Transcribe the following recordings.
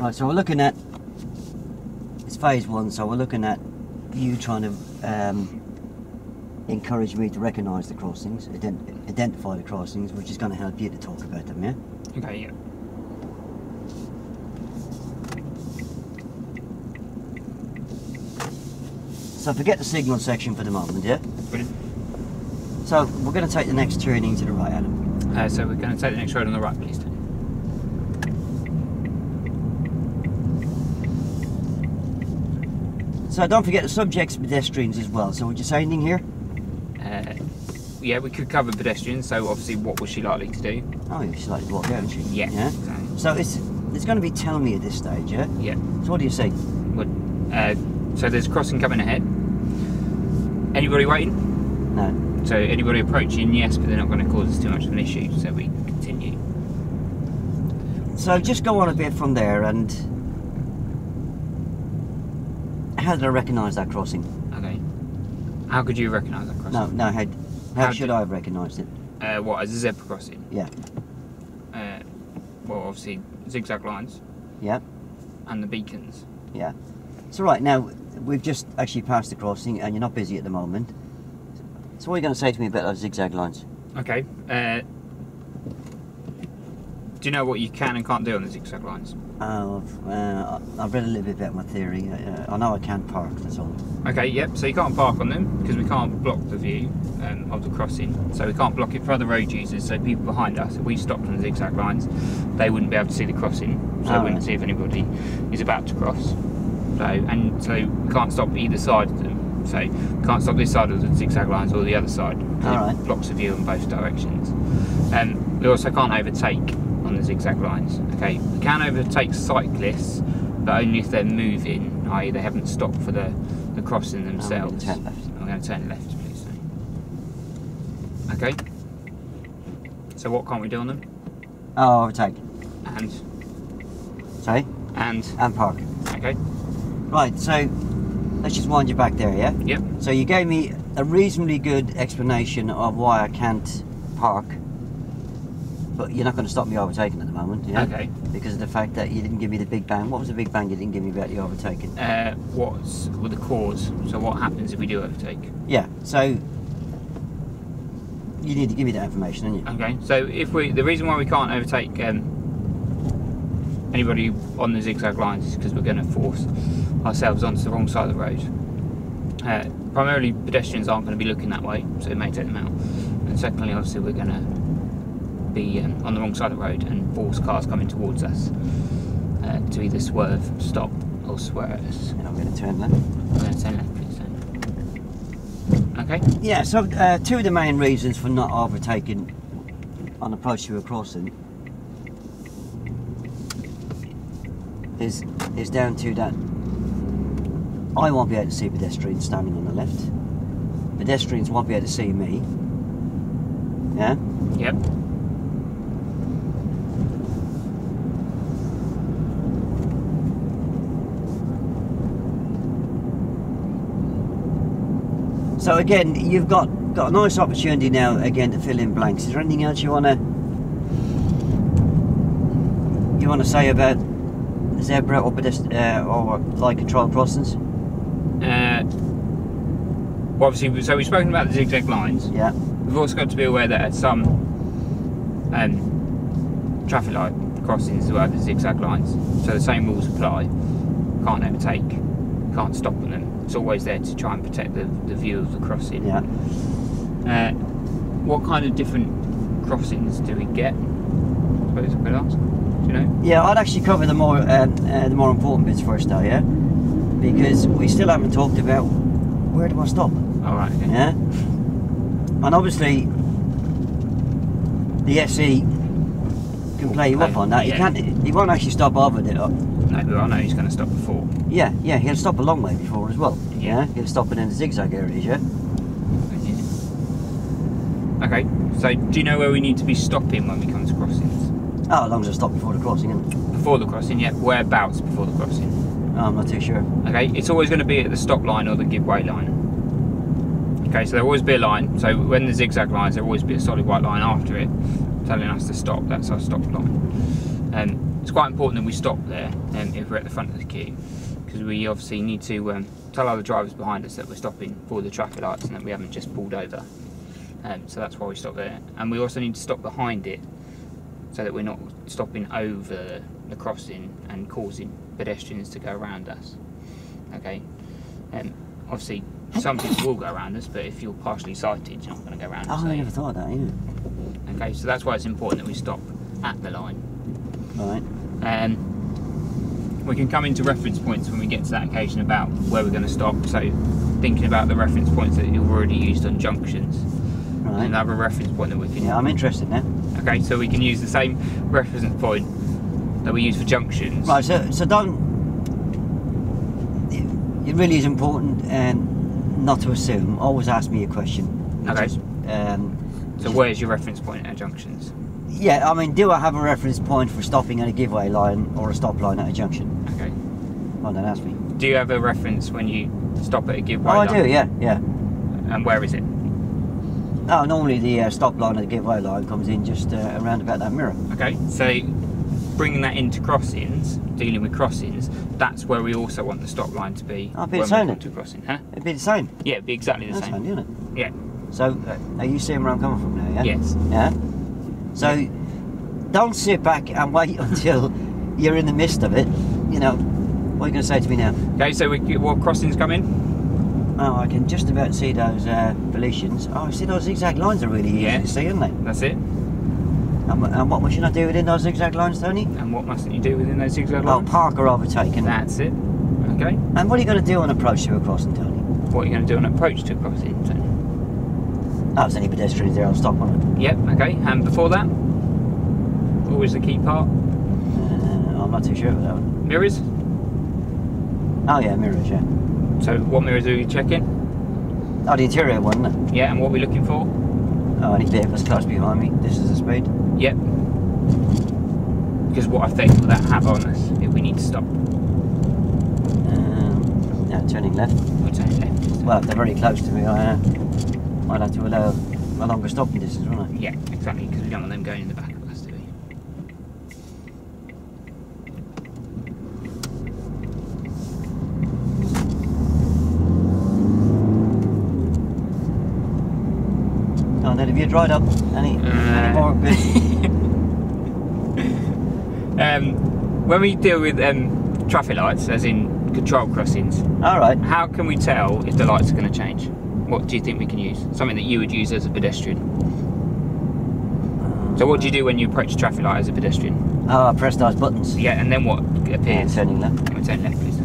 Right, so we're looking at, it's phase 1, so we're looking at you trying to encourage me to recognise the crossings, identify the crossings, which is going to help you to talk about them, yeah? Okay, yeah. So forget the signal section for the moment, yeah? Brilliant. So we're going to take the next turning to the right, Adam. So we're going to take the next road on the right, please. So don't forget the subject's pedestrians as well. So would you say anything here? Yeah, we could cover pedestrians. So obviously, what was she likely to do? Oh, she's likely to walk out, isn't she? Yeah. Yeah. Exactly. So it's going to be tell me at this stage, yeah? Yeah. So what do you say? Good. So there's a crossing coming ahead. Anybody waiting? No. So anybody approaching? Yes, but they're not going to cause us too much of an issue. So we continue. So just go on a bit from there, and how did I recognise that crossing? Okay. How could you recognise that crossing? No. How should I have recognised it? What, as a zebra crossing? Yeah. Well, obviously zigzag lines. Yeah. And the beacons. Yeah. So right now we've just actually passed the crossing, and you're not busy at the moment. So what are you going to say to me about those zigzag lines? Okay. Do you know what you can and can't do on the zigzag lines? Oh, I've read a little bit about my theory. I know I can't park, that's all. Okay, yep, so you can't park on them because we can't block the view of the crossing. So we can't block it for other road users, so people behind us, if we stopped on the zigzag lines, they wouldn't be able to see the crossing, so they wouldn't see if anybody is about to cross. So we can't stop either side of them. So we can't stop this side of the zigzag lines or the other side, because it blocks the view in both directions. We also can't overtake on the zigzag lines. Okay, we can overtake cyclists, but only if they're moving, i.e. they haven't stopped for the crossing themselves. I'm going to turn left. I'm going to turn left, please. Okay. So what can't we do on them? Oh, overtake. And? Sorry? And park. Okay. Right, so let's just wind you back there, yeah? Yep. So you gave me a reasonably good explanation of why I can't park, but you're not going to stop me overtaking at the moment, yeah? Okay. Because of the fact that you didn't give me the big bang. What was the big bang you didn't give me about the overtaking? What's with the cause? So what happens if we do overtake? Yeah, so you need to give me that information, don't you? Okay, so the reason why we can't overtake anybody on the zigzag lines is because we're going to force ourselves onto the wrong side of the road. Primarily pedestrians aren't going to be looking that way, so it may take them out. And secondly, obviously, we're going to be on the wrong side of the road and force cars coming towards us to either swerve, stop, or swear at us. And I'm going to turn left. I'm going to turn left, please. Okay. Yeah, so two of the main reasons for not overtaking on approach to a crossing is down to that I won't be able to see pedestrians standing on the left. Pedestrians won't be able to see me. Yeah? Yep. So again, you've got a nice opportunity now again to fill in blanks. Is there anything else you wanna say about zebra or light control crossings? Well, obviously, so we've spoken about the zigzag lines. Yeah. We've also got to be aware that at some traffic light crossings as well, the zigzag lines. So the same rules apply. Can't overtake, can't stop on them. It's always there to try and protect the view of the crossing. Yeah. What kind of different crossings do we get? I suppose I could ask. Do you know? Yeah, I'd actually cover the more important bits first, though. Yeah, because we still haven't talked about where do I stop. All right. Okay. Yeah. And obviously, the SE can play you up on that. Yeah. He won't actually stop over it. No, but I know he's going to stop before. Yeah, he'll stop a long way before as well. Yeah. He'll stop it in the zigzag areas, yeah? Okay, so do you know where we need to be stopping when we come to crossings? Oh, as long as I stop before the crossing, isn't it? Before the crossing, yeah. Whereabouts before the crossing? Oh, I'm not too sure. Okay, it's always going to be at the stop line or the give way line. Okay, so there'll always be a line. So when the zigzag lines, there'll always be a solid white line after it. So telling us to stop. That's our stop line. It's quite important that we stop there if we're at the front of the queue, because we obviously need to tell other drivers behind us that we're stopping for the traffic lights and that we haven't just pulled over. So that's why we stop there. And we also need to stop behind it, so that we're not stopping over the crossing and causing pedestrians to go around us. Okay. Obviously, some people will go around us, but if you're partially sighted, you're not going to go around us. Oh, I never thought of that, yeah. Okay, so that's why it's important that we stop at the line. Right. We can come into reference points when we get to that occasion about where we're going to stop. So, thinking about the reference points that you've already used on junctions. Right. Another reference point that we can... Yeah, I'm interested now. Okay, so we can use the same reference point that we use for junctions. Right, so don't... It really is important not to assume. Always ask me a question. Okay. So where's your reference point at junctions? Yeah, I mean, do I have a reference point for stopping at a giveaway line or a stop line at a junction? Okay. Well, then ask me. Do you have a reference when you stop at a giveaway line? line? I do, yeah. And where is it? Oh, normally the stop line at the giveaway line comes in just around about that mirror. Okay, so bringing that into crossings, dealing with crossings, that's where we also want the stop line to be. I'll be when the same we then. come to crossing, huh? It'd be the same. Yeah, it'd be exactly the That's same. handy, isn't it? Yeah. So, are you seeing where I'm coming from now, yeah? Yes. Yeah? So, don't sit back and wait until you're in the midst of it. You know, what are you going to say to me now? Okay, so what crossings come in? Oh, I can just about see those Felicians. Oh, see, those zigzag lines are really easy to see, aren't they? That's it. And what must you not do within those zigzag lines, Tony? And what mustn't you do within those zigzag lines? Oh, park or overtake. That's it. Okay. And what are you going to do on approach to a crossing, Tony? What are you going to do on approach to a crossing, Tony? Oh, there's any pedestrians there, I'll stop on it. Yep, okay. And before that? What was the key part? I'm not too sure about that one. Mirrors? Oh, yeah, mirrors, yeah. So what mirrors are you checking? Oh, the interior one, isn't it? Yeah, and what are we looking for? Oh, any vehicles close behind me. This is the speed. Yep. Because what effect will that have on us if we need to stop? Yeah, turning left. We're turning left. Well, if they're very close to me, I'd have to allow a longer stopping distance, wouldn't I? Yeah, exactly, because we don't want them going in the back of us, do we? Oh, then have you dried up? Any more bits? When we deal with traffic lights, as in control crossings, Alright. how can we tell if the lights are going to change? What do you think we can use? Something that you would use as a pedestrian. So what do you do when you approach a traffic light as a pedestrian? Oh, I press those buttons. Yeah, and then what appears? Turning left. And we turn left, please.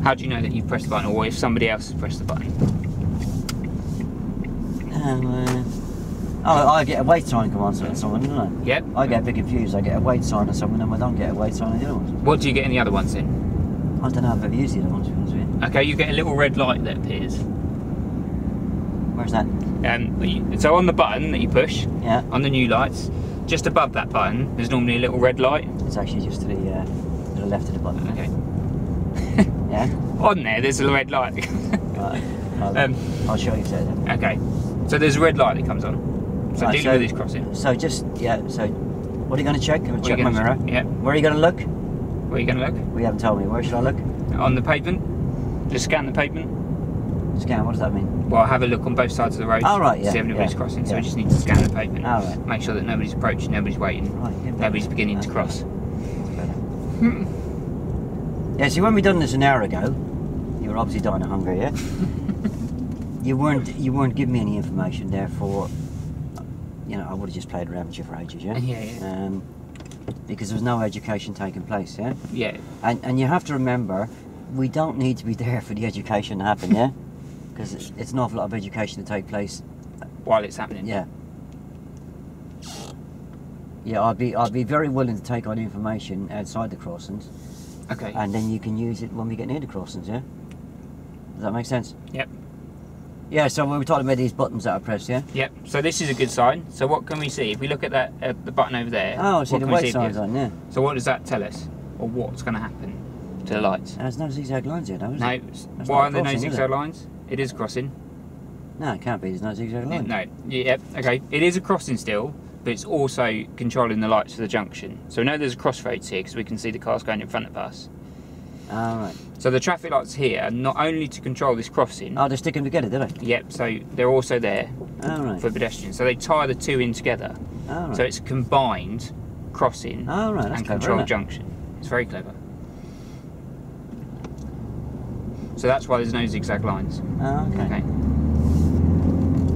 How do you know that you've pressed the button, or if somebody else has pressed the button? I get a wait sign come on someone, don't I? Yep. I get a bit confused. I get a wait sign on someone and I don't get a wait sign on the other ones. What do you get in the other ones then? I don't know if I've used the other ones, to be honest with you. Okay, you get a little red light that appears. Where's that? So on the button that you push, Yeah. on the new lights, just above that button, there's normally a little red light. It's actually just to the left of the button. Okay. Yeah? On there's a red light. Right. I'll show you that. Okay. So there's a red light that comes on. So Right, dealing with this crossing. So what are you going to check? I'm going to check my mirror. Yeah. Where are you going to look? Where are you going to look? We haven't told me. Where should I look? On the pavement. Just scan the pavement. Scan, what does that mean? Well, have a look on both sides of the road. Oh, right, yeah. See if anybody's yeah, crossing. So yeah. we just need to scan the pavement. Oh, right. Make sure that nobody's approaching, nobody's waiting, Right, yeah, nobody's beginning to cross. Yeah, see, when we done this an hour ago, you were obviously dying of hunger, yeah? you weren't giving me any information, therefore, you know, I would have just played around with you for ages, yeah? Yeah. Because there was no education taking place, yeah? Yeah. And you have to remember, we don't need to be there for the education to happen, yeah? Because it's an awful lot of education to take place While it's happening. Yeah. Yeah, I'd be very willing to take on information outside the crossings. Okay. And then you can use it when we get near the crossings, yeah? Does that make sense? Yep. Yeah, so we were talking about these buttons that I pressed, yeah? Yep. So this is a good sign. So what can we see? If we look at that, the button over there. Oh, see what the can we wait signs on, yeah. So what does that tell us? Or what's going to happen to the lights? There's no zigzag lines here, though, is No. there? Why are there no crossing, is zigzag it? lines? It is crossing. No, it can't be. There's no zigzag lines. No. Yep. Okay. It is a crossing still, but it's also controlling the lights for the junction. So we know there's a crossroads here because we can see the cars going in front of us. Right. So the traffic lights here are not only to control this crossing. Oh, they stick them together, do they? Yep, so they're also there Right. for pedestrians. So they tie the two in together. Right. So it's a combined crossing Right. That's and clever, controlled isn't it? junction. It's very clever. So that's why there's no zigzag lines. Okay.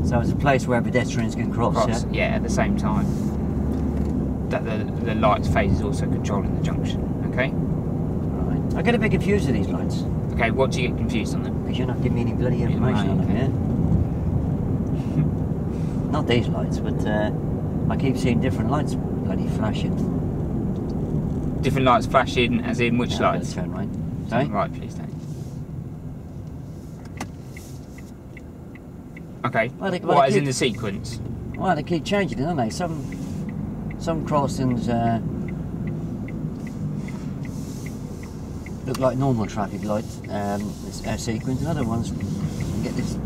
So it's a place where pedestrians can cross, Yeah, at the same time that the lights phase is also controlling the junction. Okay. Right. I get a bit confused with these lights. Okay, what do you get confused on them? Because you're not giving me any bloody information on them, yeah? Not these lights, but I keep seeing different lights bloody flashing. Different lights flashing, as in which lights? Turn right. Turn right, please, Danny. Okay. What is in the sequence? Well, they keep changing it, don't they? Some crossings look like normal traffic lights sequence, and other ones get this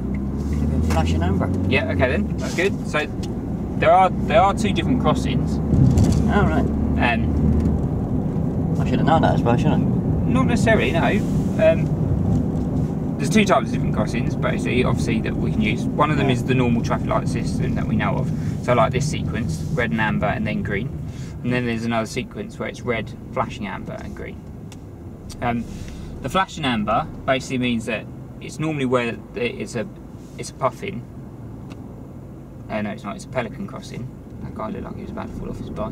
flashing amber. Yeah. Okay then. That's good. So there are two different crossings. Oh right. I should have known that, I suppose, shouldn't I? Not necessarily. No. There's two types of different crossings, basically, obviously, that we can use. One of them is the normal traffic light system that we know of. So like this sequence, red and amber and then green. And then there's another sequence where it's red, flashing amber and green. The flashing amber basically means that it's normally where it's a puffin. No, it's not, it's a pelican crossing. That guy looked like he was about to fall off his bike.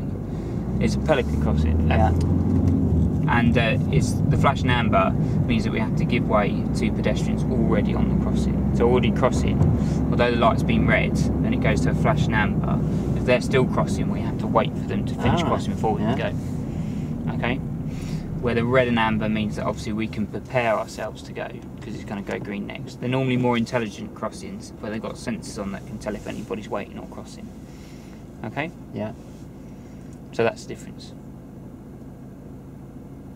It's a pelican crossing. Yeah. And it's the flashing amber means that we have to give way to pedestrians already on the crossing. So already crossing, although the light's been red, then it goes to a flashing amber. If they're still crossing, we have to wait for them to finish crossing before we can go. Okay? Where the red and amber means that obviously we can prepare ourselves to go because it's going to go green next. They're normally more intelligent crossings where they've got sensors on that can tell if anybody's waiting or crossing. Okay? Yeah. So that's the difference.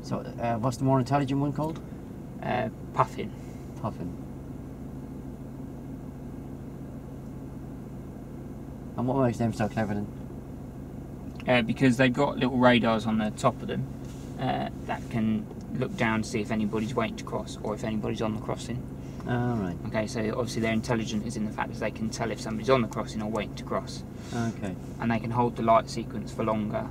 So, what's the more intelligent one called? Puffin. Puffin. And what makes them so clever then? Because they've got little radars on the top of them that can look down to see if anybody's waiting to cross or if anybody's on the crossing. Oh, right. Okay, so obviously their intelligence is in the fact that they can tell if somebody's on the crossing or waiting to cross. Okay. And they can hold the light sequence for longer.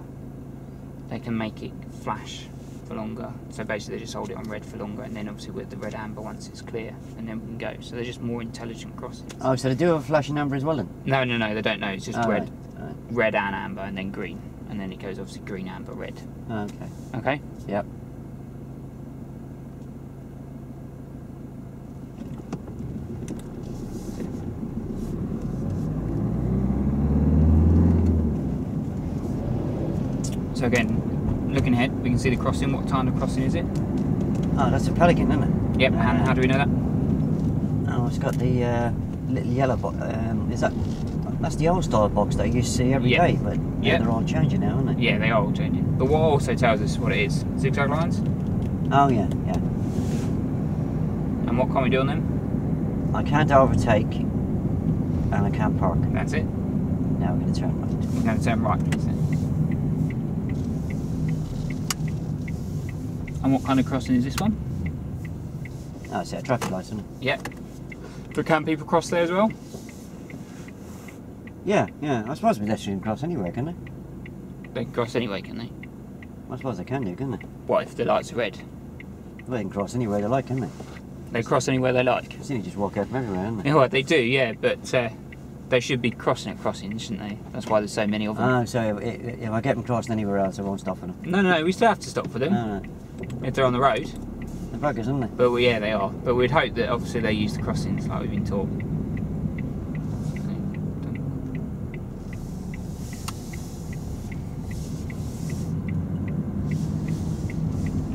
They can make it flash for longer. So basically they just hold it on red for longer, and then obviously with the red amber once it's clear, and then we can go. So they're just more intelligent crossings. Oh, so they do have a flashing amber as well then? No, they don't know. It's just red. Right. Red and amber, and then green. And then it goes obviously green, amber, red. Okay. Okay? Yep. So again, looking ahead, we can see the crossing. What kind of crossing is it? Oh, that's a Pelican, isn't it? Yep. And how do we know that? Oh, it's got the little yellow box. Is that? That's the old style box that you used to see every day, but yeah, they're all changing now, aren't they? Yeah, they are all changing. But what also tells us what it is? Zigzag lines? Oh yeah, yeah. And what can we do on them? I can't overtake, and I can't park. That's it. Now we're going to turn right. We're going to turn right, please. And what kind of crossing is this one? Oh, it's a traffic light, isn't it? Yeah. But can people cross there as well? Yeah, yeah. I suppose pedestrians can cross anywhere, can they? They can cross anyway, can they? I suppose they can do, can they? What, if the lights are red? Well, they can cross anywhere they like, can they? They cross anywhere they like. I've seen you just walk out from everywhere, haven't they? Yeah, well, they do, yeah, but they should be crossing at crossings, shouldn't they? That's why there's so many of them. Oh, so if I get them crossing anywhere else, I won't stop for them? No, we still have to stop for them. No. If they're on the road. The buggers, aren't they? But yeah, they are. But we'd hope that obviously they use the crossings like we've been taught.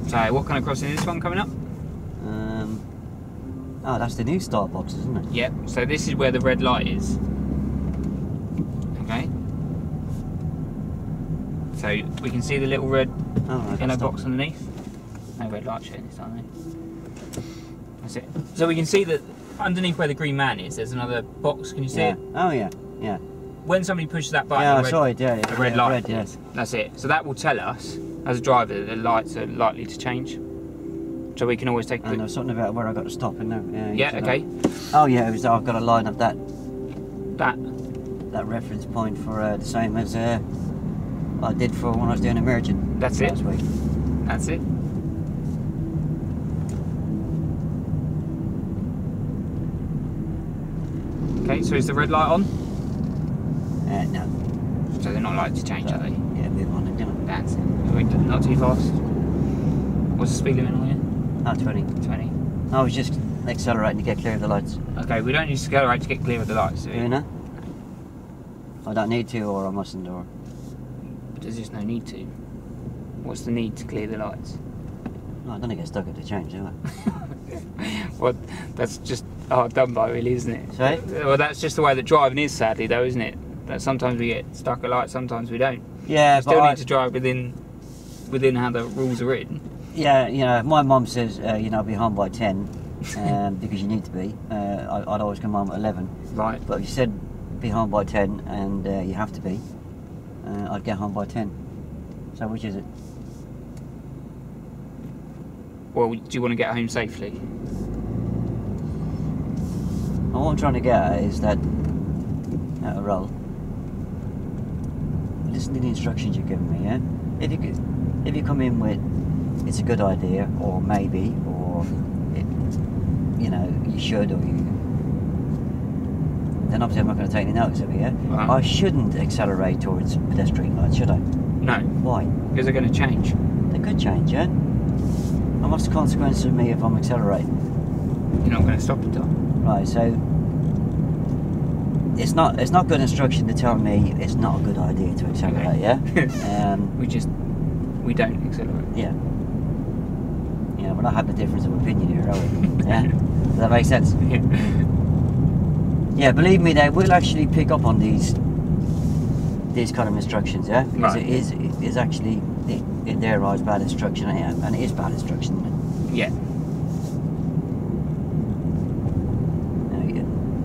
So, what kind of crossing is this one coming up? Oh, that's the new start boxes, isn't it? Yep. So this is where the red light is. Okay. So we can see the little red yellow box underneath. No red light showing this time. That's it. So we can see that underneath where the green man is, there's another box. Can you see it? Oh yeah, yeah. when somebody pushes that button, Yeah, I the saw it. Yeah, the red light. Red, yes. That's it. So that will tell us, as a driver, that the lights are likely to change. So we can always take. And there was something about where I got to stop in there. Yeah. Okay. Oh yeah, it was. I've got to line up that That reference point for the same as I did for when I was doing emergent. That's it. Last week. That's it. Okay, so is the red light on? No. So they're not likely to change, are they? Yeah, move on and do it. That's it. Not too fast. What's the speed limit on here? Oh, 20. 20. I was just accelerating to get clear of the lights. Okay, we don't need to accelerate to get clear of the lights, do we? Do you know? I don't need to, or I mustn't, or... There's just no need to. What's the need to clear the lights? No, I don't think it's stuck at the change, do I? Well, that's just done by, really, isn't it? Sorry? Well, that's just the way that driving is, sadly, though, isn't it? That sometimes we get stuck at lights, sometimes we don't. Yeah, Still need to drive within how the rules are written. Yeah, you know, if my mum says, be home by 10, because you need to be, I'd always come home at 11. Right. But if you said be home by 10 and you have to be, I'd get home by 10. So which is it? Well, do you want to get home safely? And what I'm trying to get at is that, at a roll, listen to the instructions you're giving me, yeah? If you come in with, it's a good idea, or maybe, or, you should, or you... Then obviously I'm not going to take any notice of it, yeah? Right. I shouldn't accelerate towards pedestrian lights, should I? No. Why? Because they're going to change. They could change, yeah? And what's the consequence of me if I'm accelerating? You're not going to stop at all. Right, so it's not good instruction to tell me it's not a good idea to accelerate, yeah? We don't accelerate. Yeah. Yeah, we're not having a difference of opinion here, are we? Yeah? Does that make sense? Yeah, believe me, they will actually pick up on these kind of instructions, yeah? Because Right. it is actually, in their eyes, bad instruction, and it is bad instruction, isn't it? Yeah.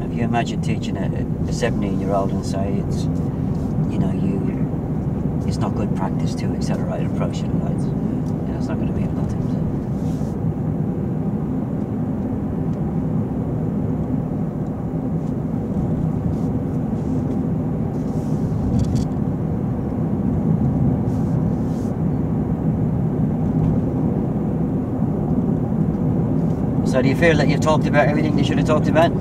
If you imagine teaching a 17-year-old and say it's, it's not good practice to accelerate and approach the lights. It's not going to be a lot of things. So do you feel that you've talked about everything you should have talked about?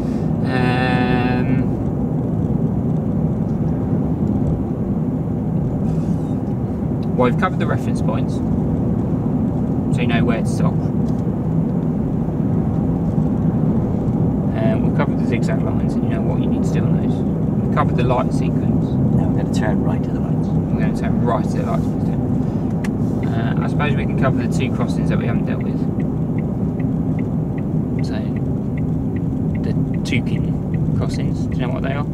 Well, we've covered the reference points, so you know where to stop. We've covered the zigzag lines, and you know what you need to do on those. We've covered the light sequence. Now we're going to turn right to the lights. We're going to turn right to the lights instead. I suppose we can cover the two crossings that we haven't dealt with. So, the Tukin crossings, do you know what they are?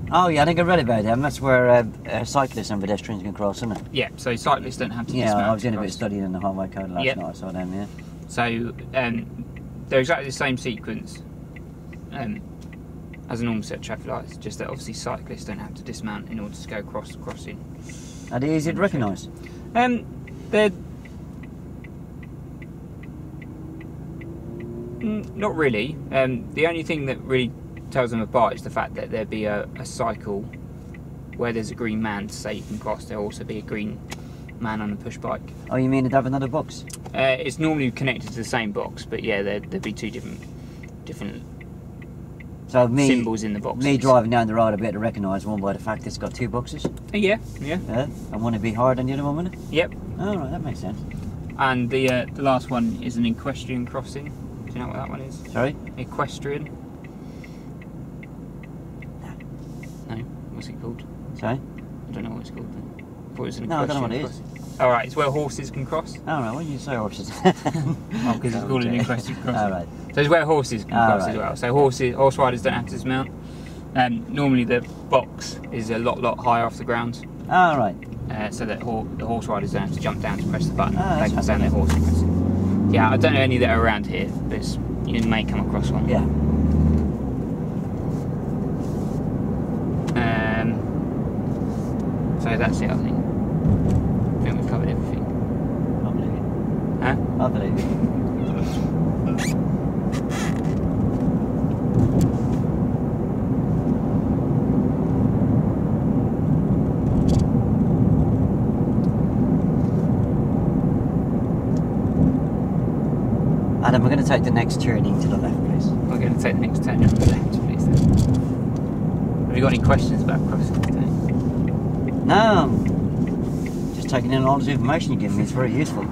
Oh yeah, I think I read about them. That's where cyclists and pedestrians can cross, isn't it? Yeah, so cyclists don't have to Yeah, dismount I was doing to a bit of cross. studying in the highway code last Yep. night, I saw them, yeah. So, they're exactly the same sequence as a normal set of traffic lights, just that obviously cyclists don't have to dismount in order to go across the crossing. Are they easy to recognise? They're not really. The only thing that really tells them apart is the fact that there'd be a cycle where there's a green man to say you can cross. There'll also be a green man on a push bike. Oh, you mean it'd have another box? It's normally connected to the same box, but yeah, there'd be two different So symbols in the boxes. Me driving down the road, I'd be able to recognise one by the fact it's got two boxes. Yeah. And one would be higher than the other one, wouldn't it? Yep. Oh, right, that makes sense. And the last one is an equestrian crossing. Do you know what that one is? Sorry? Equestrian? No. What's it called? Sorry? I don't know what it's called then. I thought it was an No, I don't know what it equestrian is. crossing. Alright, it's where horses can cross. Oh, right, why did you say horses? Oh, because it's called an equestrian crossing. Oh, right. So it's where horses can cross right, as well. yeah. So horse riders don't have to dismount. Normally the box is a lot higher off the ground, Oh, right. so that the horse riders don't have to jump down to press the button. Oh, They that's can stay on their horse and press it. Yeah, I don't know any that are around here, but you may come across one. Yeah. So that's it, I think. I think we've covered everything. I believe it. Huh? I believe it. Adam, we're going to take the next turning to the left, please. We're going to take the next turn on the left, please. Then. Have you got any questions about crossing today? No, I'm just taking in all this information you give me. It's very useful.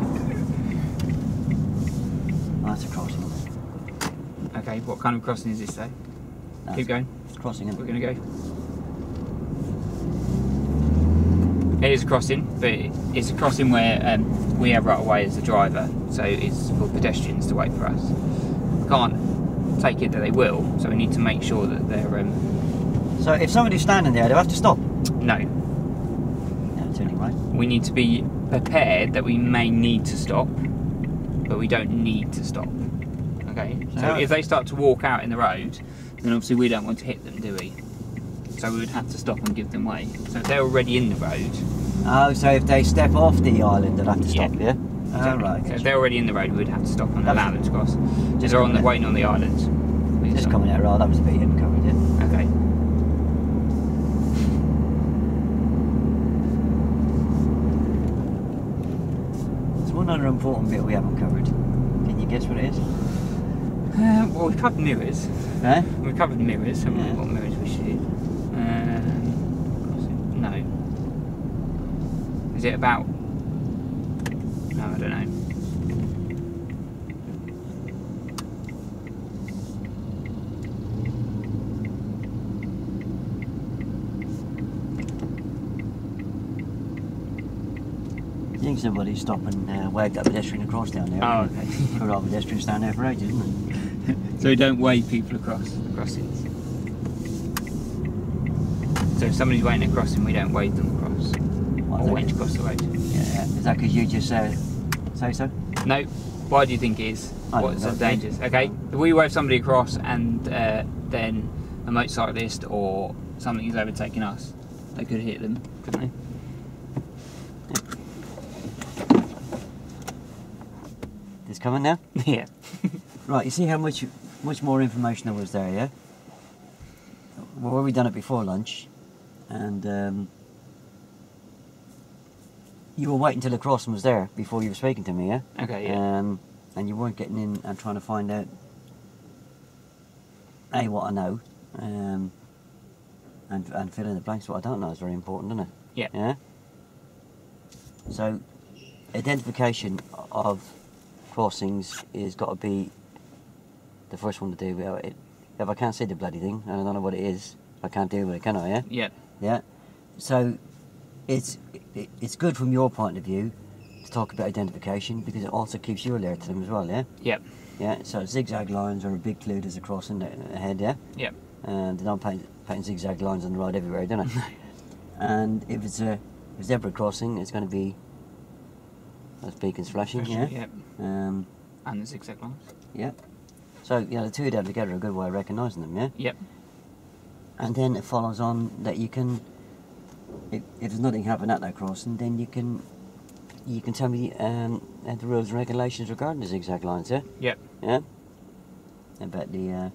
Oh, that's a crossing. Okay, what kind of crossing is this though? No, Keep going. It's crossing, isn't We're it? going to go. It is a crossing, but it's a crossing where we have right of way as the driver, so it's for pedestrians to wait for us. We can't take it that they will, so we need to make sure that they're... So if somebody's standing there, do I have to stop? No. No, turning right. We need to be prepared that we may need to stop, but we don't need to stop. Okay? So if they start to walk out in the road, then obviously we don't want to hit them, do we? So we would have to stop and give them way. So if they're already in the road... Oh, so if they step off the island, they'll have to stop, yeah? Exactly. Oh, right. So if they're already in the road, we would have to stop and allow them to cross. Just They're waiting on the island. Just coming out right, that was a bit hidden covered, yeah? Okay. There's one other important bit we haven't covered. Can you guess what it is? Well, we've covered mirrors. Eh? We've covered mirrors, haven't we? Yeah. What mirrors we should. No. Is it about... No, I don't know. I think somebody stop and wave that pedestrian across down there. Oh, okay. Or our pedestrian stand there for ages, isn't it? So we don't wave people across the crossings. So if somebody's waiting to cross and we don't wave them across. Or wait to cross the road. Yeah. Is that because you just say so? No. Why do you think it is? I don't What's know. the dangers? Okay. If we wave somebody across and then a motorcyclist or something is overtaking us, they could hit them, couldn't they? It's coming now? Yeah. Right, you see how much more information there was there, yeah? Well, we done it before lunch, and you were waiting till the crossing was there before you were speaking to me, yeah? Okay, yeah. And you weren't getting in and trying to find out, A, what I know, and fill in the blanks what I don't know is very important, isn't it? Yeah. Yeah? So, identification of crossings is got to be the first one to do. If I can't see the bloody thing and I don't know what it is, I can't deal with it, can I? Yeah. Yeah. Yeah. So it's good from your point of view to talk about identification because it also keeps you alert to them as well. Yeah. Yep. Yeah. So zigzag lines are a big clue. There's a crossing ahead. Yeah. Yep. And they don't paint zigzag lines on the road everywhere, don't they? And if it's a zebra crossing, it's going to be those beacons flashing. Yeah. Yep. And the zigzag lines. Yeah. So, the two of them together are a good way of recognising them, yeah? Yep. And then it follows on that you can, if there's nothing happening at that crossing, then you can tell me the rules and regulations regarding the zigzag lines, yeah? Yep. Yeah? About the,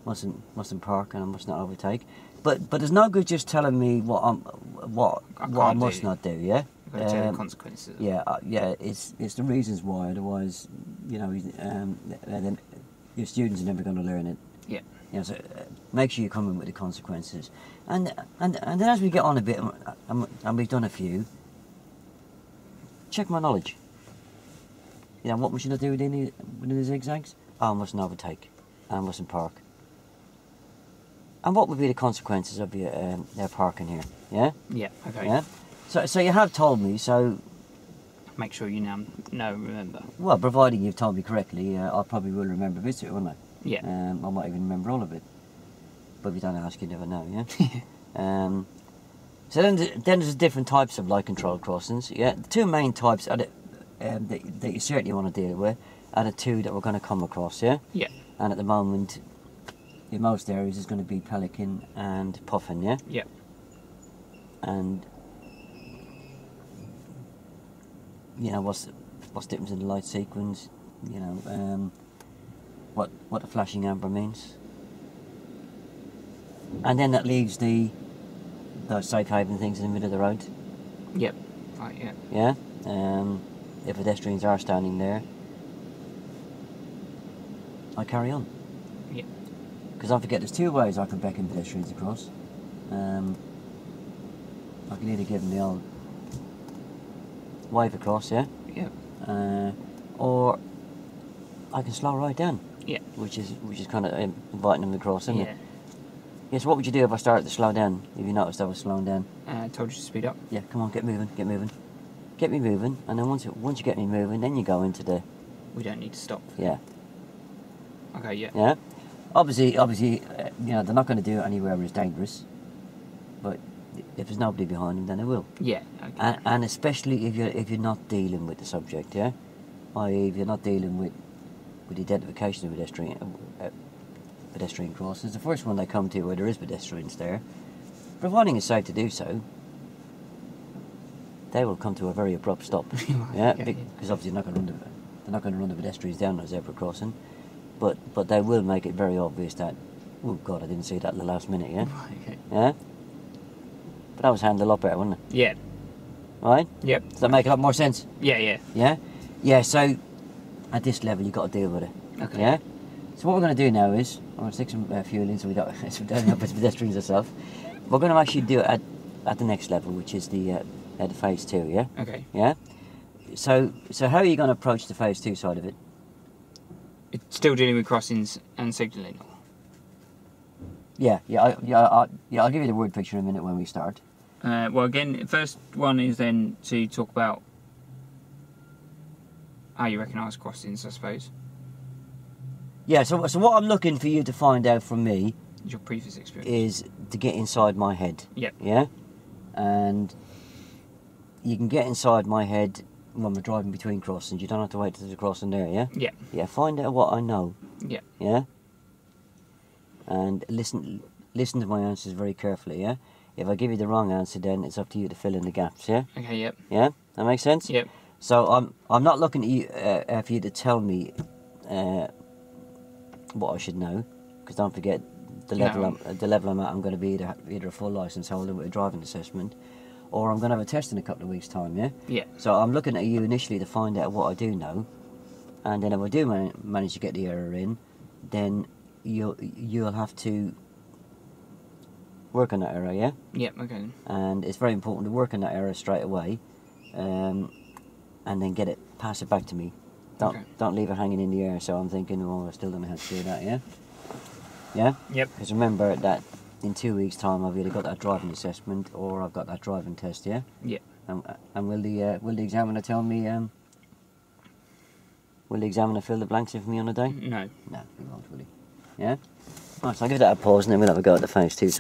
mustn't park and I must not overtake. But there's no good just telling me what I must not do, yeah? You've got to tell the consequences. Yeah, it's the reasons why. Otherwise, then your students are never going to learn it. Yeah. So make sure you come in with the consequences, and then as we get on a bit, and we've done a few. Check my knowledge. What must I do within the zigzags? Oh, I mustn't overtake. I mustn't park. And what would be the consequences of their parking here? Yeah. Yeah. Okay. Yeah. So you have told me, so... Make sure you know remember. Well, providing you've told me correctly, I probably will remember bits of it, won't I? Yeah. I might even remember all of it. But if you don't ask, you never know, yeah? So then there's different types of light control crossings, yeah? The two main types are that you certainly want to deal with are the two that we're going to come across, yeah? Yeah. And at the moment, in most areas, is going to be pelican and puffin, yeah? Yeah. and you know what's the difference in the light sequence, you know, what the flashing amber means, and then that leaves those safe haven things in the middle of the road. Yep. Right. Yeah. Yeah. If pedestrians are standing there, I carry on. Yep. Because I forget there's two ways I can beckon pedestrians across. I can either give them the old wave across, yeah? Yep. Or I can slow right down. Yeah. Which is kind of inviting them across, isn't Yeah. it? Yeah, so what would you do if I started to slow down? If you noticed I was slowing down? Told you to speed up. Yeah, come on, get moving. Get me moving, and then once you get me moving, then you go into the... We don't need to stop. Yeah. Okay, yeah. Yeah? Obviously, you know, they're not going to do it anywhere where it's dangerous, but if there's nobody behind them, then they will. Yeah, okay. And especially if you're not dealing with the subject, yeah? I.e. if you're not dealing with the identification of pedestrian crossings, the first one they come to where there is pedestrians there, providing it's safe to do so, they will come to a very abrupt stop. Yeah, okay, because obviously they're not going to run the pedestrians down a zebra crossing, but they will make it very obvious that, oh God, I didn't see that at the last minute. Yeah, Okay. yeah. But that was handled a lot better, wasn't it? Yeah. Right? Yep. Does that make a lot more sense? Yeah. Yeah, yeah. So at this level, you've got to deal with it. Okay. Yeah. So what we're going to do now is I'm going to stick some fuel in so we don't end up as pedestrians ourselves. We're going to actually do it at the next level, which is the phase 2. Yeah. Okay. Yeah. So how are you going to approach the phase 2 side of it? It's still dealing with crossings and signalling. Yeah. I'll give you the word picture in a minute when we start. Well, again, the first one is then to talk about how you recognise crossings, I suppose. Yeah. So what I'm looking for you to find out from me Your previous experience. is to get inside my head. Yep. Yeah. And you can get inside my head when we're driving between crossings. You don't have to wait till there's a crossing there. Yeah. Yeah. Yeah. Find out what I know. Yeah. Yeah. And listen to my answers very carefully. Yeah. If I give you the wrong answer, then it's up to you to fill in the gaps. Yeah. Okay. Yep. Yeah. That makes sense. Yep. So I'm not looking at you for you to tell me what I should know, because don't forget the level I'm at. I'm going to be either a full licence holder with a driving assessment, or I'm going to have a test in a couple of weeks' time. Yeah. Yeah. So I'm looking at you initially to find out what I do know, and then if I do manage to get the error in, then you'll have to work on that error. Yeah. Yep. Okay. And it's very important to work on that error straight away, and then pass it back to me. Don't leave it hanging in the air. So I'm thinking, oh, I still don't know how to do that. Yeah. Yeah. Yep. Because remember that in 2 weeks' time I've either got that driving assessment or I've got that driving test. Yeah. Yeah. And will the examiner tell me? Will the examiner fill the blanks in for me on the day? No. No, he won't, will he? Yeah. Right, so I'll give that a pause and then we'll have a go at the phase 2 side.